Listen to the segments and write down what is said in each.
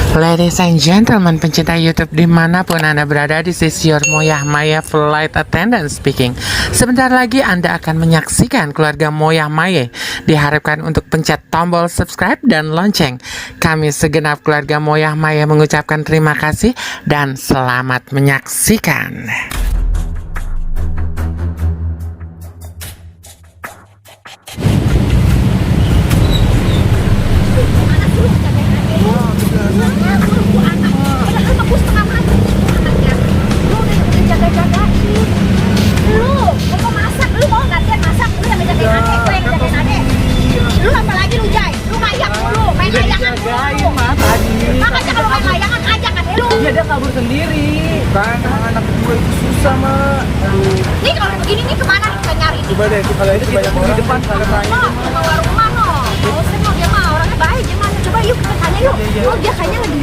Ladies and gentlemen, pencinta YouTube dimanapun Anda berada, this is your Moyah Maya Flight Attendant speaking. Sebentar lagi Anda akan menyaksikan keluarga Moyah Maya. Diharapkan untuk pencet tombol subscribe dan lonceng. Kami segenap keluarga Moyah Maya mengucapkan terima kasih dan selamat menyaksikan. Iya, dia kabur sendiri. Kan anak gue itu susah, Mak. Nih kalau begini nih kemana kita nyari? Coba deh, kalau ini banyak orang di depan kalau tanya. Keluar rumah no. Oh, semua dia mah orangnya baik gimana? Coba yuk kita tanya yuk. Oh, dia kayaknya lagi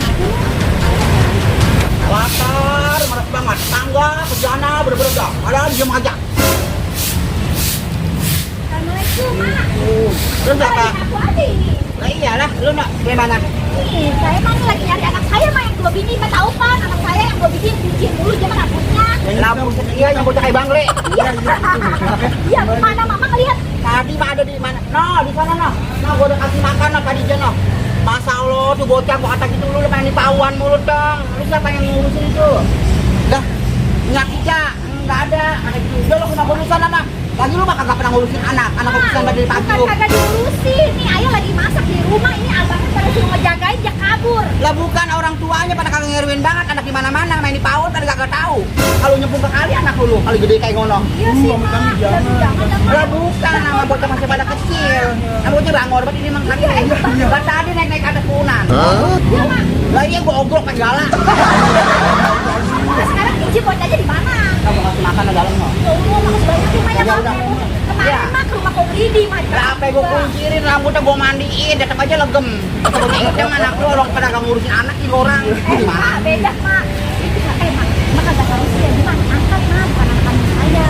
Latar, maras banget. Tangga, bejana, bener-bener dah. Ada diem aja. Assalamualaikum, Mak. Terus apa? Aku ada ini. Lah iyalah, lu nak gimana? Nih, saya mah lagi nyari anak saya mah yang 2 bini. Mbak tahu kan anak saya yang 2 bini bikin dulu dia mah rambutnya. Lampu iya yang bocah kayak bangle. Iya. Iya, mana Mama ngelihat? Tadi mah ada di mana? No, di sana no. No, gua udah kasih makan no tadi aja no. Masa Allah tuh bocah gua kata gitu lu pengen dipauan mulut dong. Lu siapa yang ngurusin itu? Dah, minyak ija, enggak ada. Ada gitu. Udah lu kena urusan anak. Lagi lu mah kagak pernah ngurusin anak urusan dari pagi lu. Kagak diurusin. Nih ayah lagi masak di rumah ini abangnya pada suruh ngejagain dia kabur. Lah bukan orang tuanya pada kagak ngeruin banget anak di mana-mana main di PAUD pada kagak tahu. Kalau nyepung ke kali anak lu kali gede kayak ngono. Iya sih, Mak. Jangan. Lah bukan nama bocah masih pada kecil. Nama bocah bangor berarti dia emang kagak. Lah tadi naik atas punan. Iya, Mak. Lah iya gua oglok pakai galak. Nah, sekarang Cici bocahnya di mana? Kamu kasih makan di dalam no. Ya Allah, makasih banyak ya, Mak, ya, Mak. Kemarin Mak ke rumah Kong Ridi, Mak. Lah apa gua kuncirin rambutnya gua mandiin tetap aja legem. Bocah idem anak lu orang pada kagak ngurusin anak ini orang. Mak, beda, Mak. Mak kagak tahu sih ya, gimana? Angkat, Mak, bukan anak saya.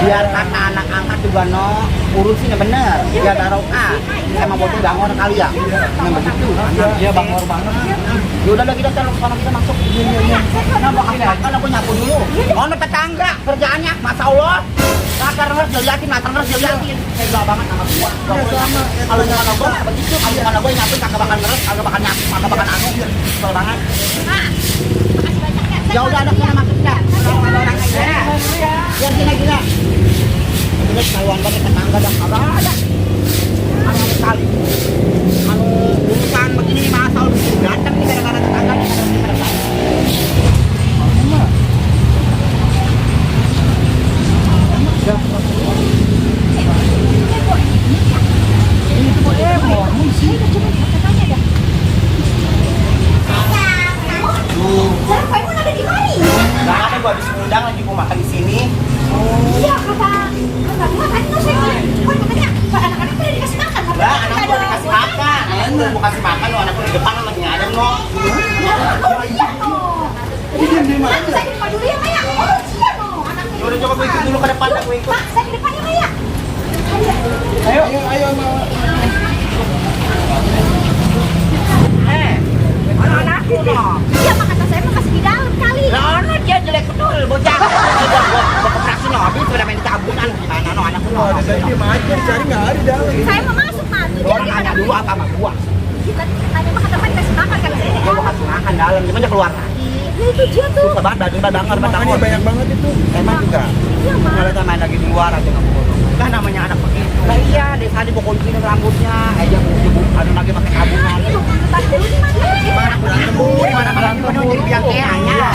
Biar kata anak angkat juga no urusin yang bener. Biar barokah. Sama bocah bangor kali ya. Yang begitu. Dia bangor banget. Ya udah kita taruh sana kita masuk. Nah, mau kasih makan aku nyapu dulu. Ono tetangga kerjaannya, Masya Allah. Latar ngeres diliatin, latar ngeres diliatin. Tega banget sama gua. Kalau nyala gua begitu, kalau nyala gua nyapuin kagak bakal ngeres, kagak bakal nyapu, kagak bakal anu. Kesel banget. Mak, makasih banyak ya. Ya udah anak sana masuk dah. Kalau ada orang aja. Biar gini. Ini ketahuan banget tetangga dah kagak ada. Anu sekali. Anu urusan begini nih Masya Allah datang nih gara-gara tetangga nih kadang-kadang. Sekarang Pak Imun ada di mana? Gak ada, gua habis ngundang lagi gua makan di sini. Iya, kata gua tadi tuh saya bilang, "Wah, katanya anak-anak udah dikasih makan." Tapi Lah, anak gua dikasih makan. Anak gua kasih makan lo, anak gua di depan lagi ada no. Oh iya toh. Nanti saya ke depan dulu ya, Maya. Oh iya toh. Anaknya. Ya udah coba gua ikut dulu ke depan, gua ikut. Pak, saya ke depan ya, Maya. Ayo. Anak-anakku no. Iya, Mak, kata saya mah masih di dalam kali. Lah, anak dia jelek betul bocah. Gua koperasi no, habis udah main cabutan gimana no anakku no. Dia aja cari nggak ada di dalam. Saya mau masuk, Mak. Orang nanya dulu apa sama gua. Kita tanya Mak, kata Mak dikasih makan kata saya. Gua mau kasih makan dalam, gimana dia keluar lagi. Ya itu dia tuh. Susah banget badangar. Makanya banyak banget itu. Emang juga. Iya, Mak. Kalau kita main lagi di luar aja nggak boleh. Kan namanya anak begitu. Lah iya, dari tadi gua kunciin rambutnya. Aja ada lagi pakai tabungan. Ini bukan tempat dulu di mana? Gimana berantem bu? Gimana berantem bu? Jadi biang keanya.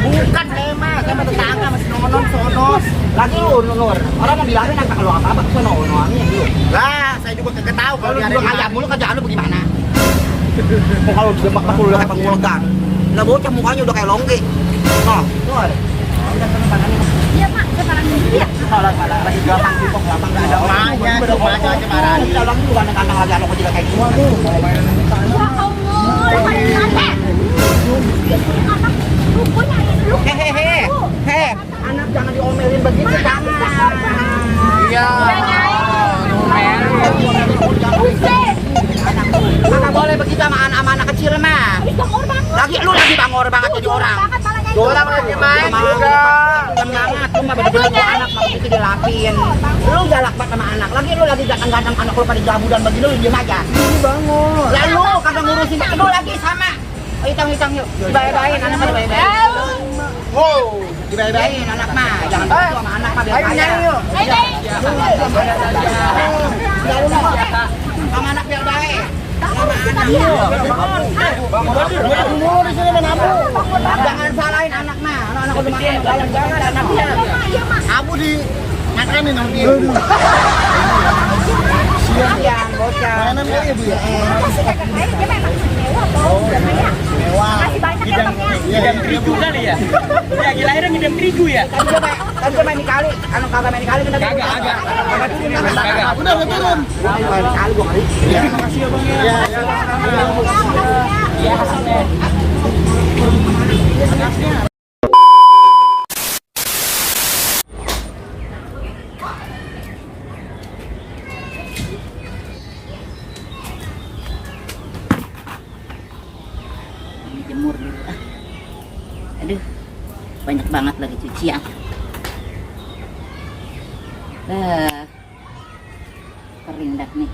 Bukan saya mah tetangga masih nonon sonos. Lagi lu nur. Orang mau bilangin apa kalau apa sono nonoannya dulu. Lah, saya juga kagak tahu kalau dia ada kayak mulu kerjaan lu bagaimana. Kalau dia makan lu kayak pengulkan. Lah bocah mukanya udah kayak longge. Noh, tuh ada. Udah tangannya. Iya, Mak. Sekarang dulu ya. Salah lagi gampang sih kok gampang enggak ada orangnya. Semuanya aja marah. Ini dalam juga ada kandang lagi anak kecil kayak gini. Ya Allah, lu pada di mana? Anak rupanya ayah dulu. Hehehe, anak jangan diomelin begitu, jangan. Iya. Buset. Mana boleh begitu sama anak kecil mah. Habis dong Lagi lu lagi bangor banget jadi orang. Orang lagi main juga. Semangat lu mah bener-bener anak mah itu dilapin. Lu galak banget sama anak. Lagi lu lagi ganteng-ganteng anak lu pada jamu dan begini lu diem aja. Ini bangor. Lalu kagak ngurusin lu lagi sama. Hitam-hitam yuk. Dibayar-bayarin anak mah dibayar-bayarin. Wow. Dibayar-bayarin anak mah. Jangan begitu sama anak mah biar Ayo kaya. nyanyi yuk. Sama anak biar baik. Sama anak yuk. Umur di sini menabung. Jangan salahin anak mah. Anak udah makan jangan anaknya. Abu di makanin sama dia. Siang bocah. Mainan kali ya Bu ya? Dia memang mewah toh. Mewah. Masih banyak ya Bang ya. Ngidam terigu kali ya? Ya gila akhirnya ngidam terigu ya? Kan coba main di kali. Anu kagak main di kali bener. Kagak. Kagak turun kan? Kagak. Udah turun. Main di kali gua kali. Ya, makasih ya Bang ya. Iya hasilnya. Jemur dulu ah. Aduh, banyak banget lagi cucian. Kering dah nih.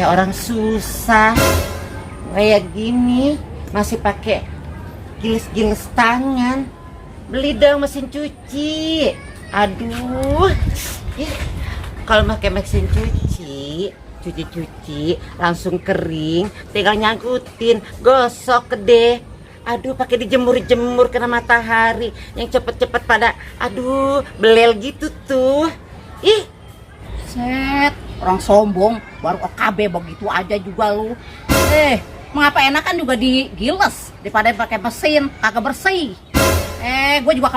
Orang susah kayak gini masih pakai giles-giles tangan. Beli dong mesin cuci. Aduh. Kalau pakai mesin cuci langsung kering, tinggal nyangkutin, gosok deh. Aduh, pakai dijemur-jemur kena matahari yang cepet-cepet pada aduh, belel gitu tuh. Ih. Set, orang sombong baru OKB begitu aja juga lu. Mengapa enakan juga digiles daripada pakai mesin kagak bersih. Gue juga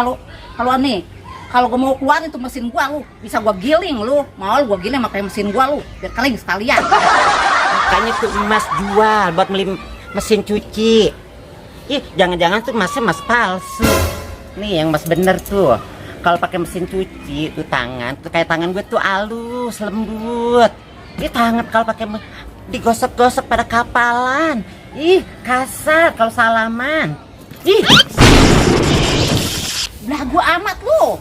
kalau gue mau keluar itu mesin gua lu bisa gua giling lu, mau gua giling pakai mesin gua lu biar kering sekalian. Makanya tuh Mas jual buat beli mesin cuci. Ih, jangan-jangan tuh Masnya Mas palsu. Nih yang Mas bener tuh. Kalau pakai mesin cuci tuh tangan tuh kayak tangan gue tuh halus, lembut. Ih, tangan kalau pakai digosok-gosok pada kapalan. Ih, kasar kalau salaman. Ih. Belagu amat lu.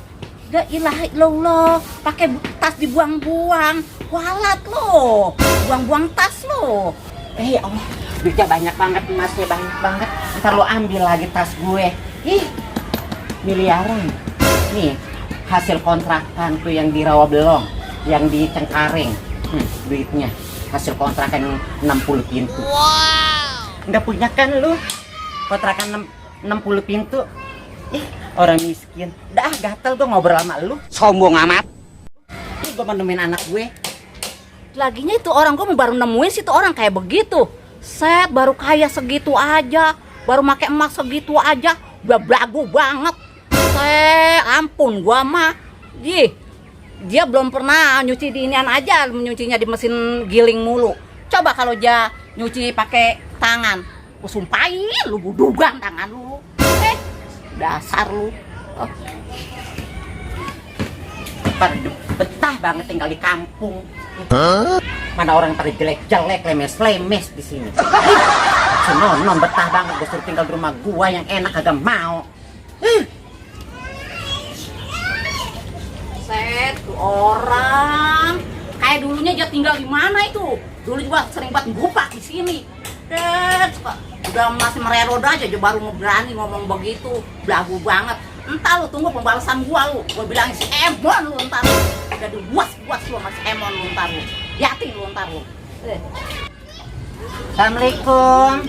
La ilaha illallah, pakai tas dibuang-buang, kualat lo, buang-buang tas lo. Ya Allah, duitnya banyak banget, emasnya banyak banget. Ntar lo ambil lagi tas gue. Ih, miliaran. Nih, hasil kontrakan tuh yang di Rawabelong, yang di Cengkareng. Duitnya, hasil kontrakan 60 pintu. Wow. Nggak punya kan lu? Kontrakan 60 pintu. Ih, orang miskin. Dah gatel gue ngobrol sama lu. Sombong amat. Ih, gue menemuin anak gue. Laginya itu orang gue baru nemuin sih tuh orang kayak begitu. Set, baru kaya segitu aja, baru make emas segitu aja, udah belagu banget. Ampun gua mah. Dia belum pernah nyuci di inian aja, nyucinya di mesin giling mulu. Coba kalau dia nyuci pakai tangan, gua sumpahin lu budugan tangan lu. Dasar lu. Betah banget tinggal di kampung. Mana orang pada jelek-jelek, lemes-lemes di sini. Non betah banget, gue suruh tinggal di rumah gua yang enak agak mau. Set, tuh orang kayak dulunya dia tinggal di mana itu? Dulu juga sering banget gupak di sini. Udah masih mereroda aja baru berani ngomong begitu, belagu banget. Entar lu tunggu pembalasan gua lu. Gua bilangin si Emon lu entar lu. Udah dibuas-buas lu sama si Emon lu entar lu. Yatin lu entar lu. Assalamualaikum.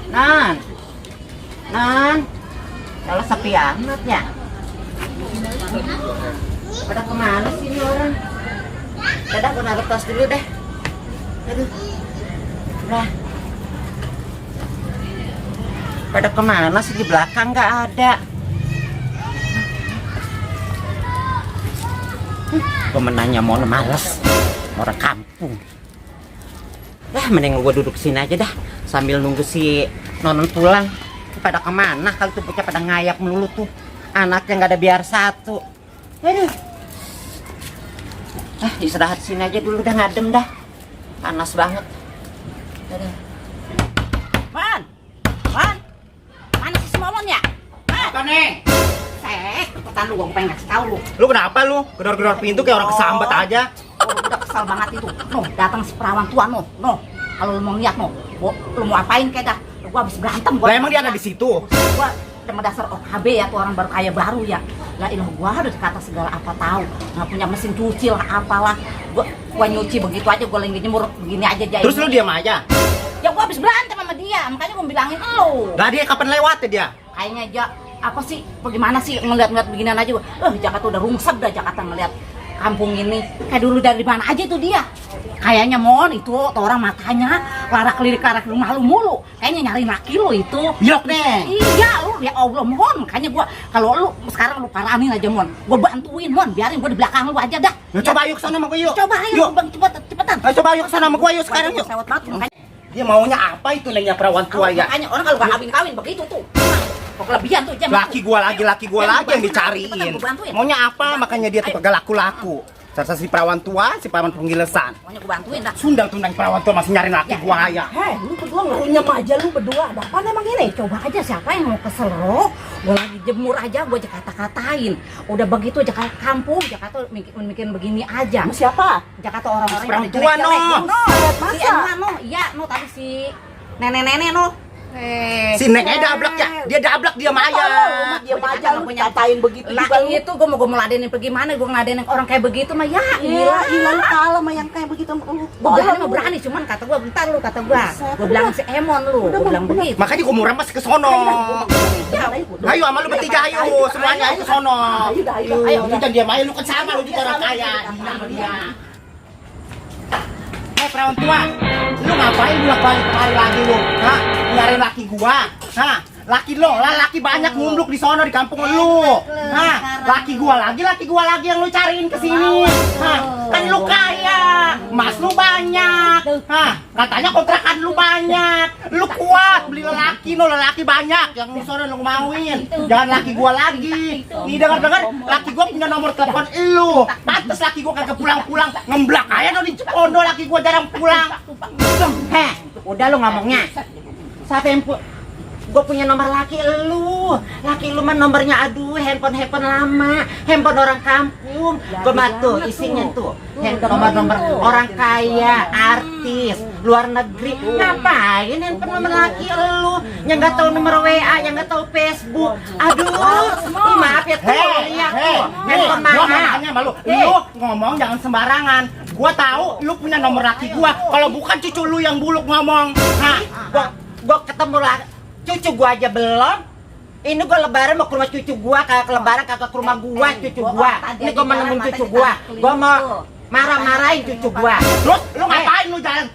Nan. Kalau sepi amat ya. Pada kemana sih ini orang? Dadah, gua naruh tas dulu deh. Aduh. Nah. Pada kemana sih, di belakang nggak ada. Gue menanya mau males, orang kampung. Mending gue duduk sini aja dah sambil nunggu si Nonon pulang. Pada kemana kalau tuh bocah pada ngayap melulu tuh, anaknya nggak ada biar satu. Aduh, Istirahat sini aja dulu, udah ngadem dah. Panas banget. Dadah. Man! Mana si Momon ya? Apa nih? Cepetan lu, gua pengen ngasih tau lu. Lu kenapa lu? Gedor-gedor pintu kayak orang kesambat aja. Oh, udah kesal banget itu. Datang si perawan tua kalau lu mau lihat lu mau apain kayak dah. Gua habis berantem Lah emang dia ada di situ? Gua sama dasar OKB ya, tuh orang baru kaya baru ya. Lah ilah gua harus kata segala apa tahu. Nggak punya mesin cuci lah apalah. Gua nyuci begitu aja, gua lagi jemur begini aja jahit. Terus lu diam aja? Ya gua habis berantem sama dia, makanya gua bilangin lu. Lah dia kapan lewat ya dia? Kayaknya aja apa sih, bagaimana sih ngeliat-ngeliat beginian aja gua. Jakarta udah rungsep dah Jakarta ngeliat kampung ini. Kayak dulu dari mana aja tuh dia. Kayaknya Mon itu tuh orang matanya larak-lirik rumah lu mulu. Kayaknya nyari laki lu itu. Yok nih. Iya lu, ya Allah Mon. Makanya gua kalau lu sekarang lu paranin aja Mon. Gua bantuin Mon, biarin gua di belakang lu aja dah. Ya, coba yuk sana sama gua yuk. Coba ayo Yuk. Bang, cepetan. Ayo coba yuk sana sama gua yuk sekarang yuk. Sewot banget, makanya Dia maunya apa itu nengnya perawan tua ya? makanya orang kalau gak kawin begitu tuh. Kok kelebihan tuh jam. Laki gua lagi yang dicariin. Cepetan, gua bantuin. Maunya apa? Makanya dia tuh kagak laku-laku. Serta si perawan tua, si perawan penggilesan. Pokoknya gua bantuin dah. Sundang tuh neng perawan tua masih nyari laki gua ya. Lu berdua ngunyam aja lu berdua. Ada apa emang ini? Coba aja siapa yang mau kesel lo. Gue lagi jemur aja, gue aja kata-katain. Udah begitu Jakarta kampung, Jakarta mikir begini aja. Siapa? Jakarta orang-orang Perang yang tua, jelek-jelek. no. Si Emma no, iya no tadi si nenek-nenek no. Si nengnya dablak ya, dia dablak dia maya. Diam aja lu katain begitu Lah juga lu. itu gue mau ngeladenin gimana, gue ngeladenin orang kayak begitu mah ya Gila lu kalah sama yang kayak begitu lu. Gue berani mah berani, cuman kata gue bentar lu, kata gue bilang si Emon lu, gue bilang begitu. Makanya gua murah masih ke sono. Ya, Ayo sama lu bertiga ayo, semuanya ayo ke sono. Ayo, lu jangan diam aja, lu kan sama lu juga orang kaya. Gila sama dia. Perawan tua, lu ngapain bolak-balik kemari lagi lu? Hah? Nyariin laki gua? Hah? Laki lo, laki banyak ngumbluk di sono di kampung lu. Hah? Laki gua lagi yang lu cariin ke sini. Hah? Kan lu kaya, emas lu banyak. Hah? Katanya kontrakan lu banyak. Lu kuat beli lelaki banyak yang di sono lu mauin. Jangan laki gua lagi. Nih dengar-dengar, laki gua punya nomor telepon lu. Pantes laki gua kagak pulang-pulang, ngemblak aja no di Cipondo, laki gua jarang pulang. Heh, udah lu ngomongnya. Siapa yang gue punya nomor laki lu mah nomornya aduh handphone lama, handphone orang kampung. Gue mah tuh isinya tuh nomor orang kaya, artis luar negeri. Ngapain handphone nomor laki lu yang nggak tahu nomor WA, yang nggak tahu Facebook? Aduh, maaf ya tuh, lihat tuh handphone mana. Lu ngomong jangan sembarangan. Gua tahu lu punya nomor laki gua. Kalau bukan cucu lu yang buluk ngomong. Nah, gua ketemu lagi cucu gua aja belum. Ini gua lebaran mau ke rumah cucu gua, kayak lebaran kagak ke rumah gua cucu gua. Ini gua mau nemuin cucu gua. Gua mau marah-marahin cucu gua. Terus lu ngapain lu jalan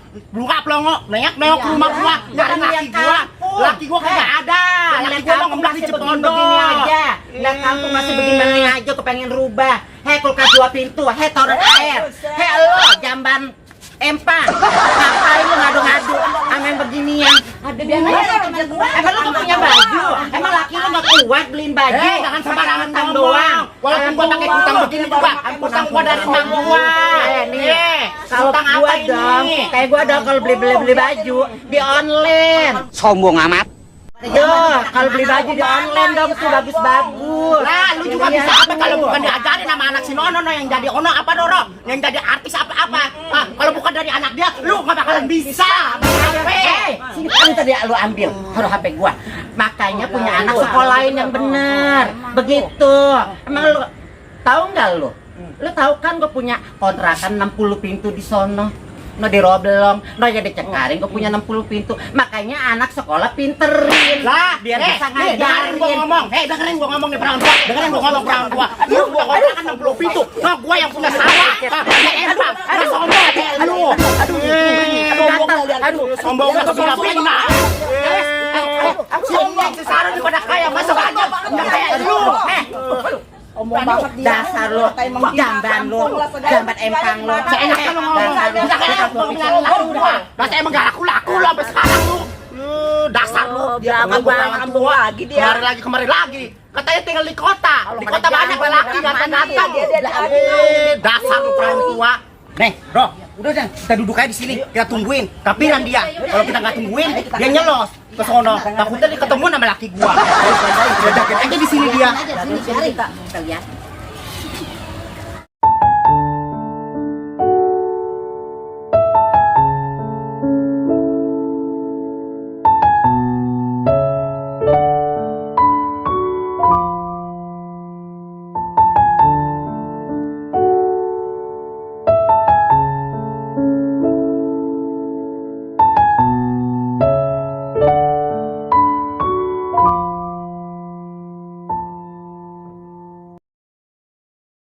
pelongo nengok ke rumah gua nyari laki gua. Laki gua kagak ada. Laki gua mau ngemblak di Cipondo. Begini aja. Lihat kampung masih begini aja, kepengen rubah. Hei kulkas 2 pintu, hei toren air. Hei lo jamban empang. Ngapain lu ngadu-ngadu sama yang beginian? Ada biar aja teman gua. Emang lu gak punya baju? Emang laki lu gak kuat beliin baju? Jangan sembarangan utang doang. Walaupun gua pakai utang begini juga, utang gua dari emak gua. Nih, kalau gua dong, kayak gua dong kalau beli baju di online. Sombong amat. Yo, kalau beli baju di online dong tuh bagus-bagus. Nah, lu juga bisa apa kalau bukan diajarin sama anak si Nono yang jadi ono apa Doro? Yang jadi artis apa-apa. Ah, kalau bukan dari anak dia, lu nggak bakalan bisa. Sini kan tadi lu ambil taruh HP gua. Makanya punya anak sekolahin yang bener. Begitu. Emang lu tahu nggak lu? Lu tahu kan gua punya kontrakan 60 pintu di sono. No di Roblong, no jadi Cengkaring, gue punya 60 pintu. Makanya anak sekolah pinterin lah, biar bisa ngajarin. Dengerin gua ngomong nih perawan tua. Dengerin gua ngomong perawan tua. Lu punya kontrakan 60 pintu. Nah, gua yang punya sawah. Aduh, sombong. Aduh, sombong enggak bisa pina. Sombong sesara di pada kaya masa banyak. Enggak kayak lu. Omong banget dia. Dasar lo, jamban lo, jamban empang lo. Seenaknya lo ngomong. Dasar emang gak laku-laku lo sampai sekarang lu. Dasar lu. Dia kampung lagi dia. Kemarin lagi. Katanya tinggal di kota. Di kota banyak lelaki ganteng-ganteng. Dasar lu perempuan tua. Nih, bro, udah deh, kita duduk aja di sini, kita tungguin. Tapi dia, kalau kita nggak tungguin, dia nyelos ke sono. Takutnya dia ketemu sama laki gua. Udah jaket aja di sini dia. Sini, kita lihat.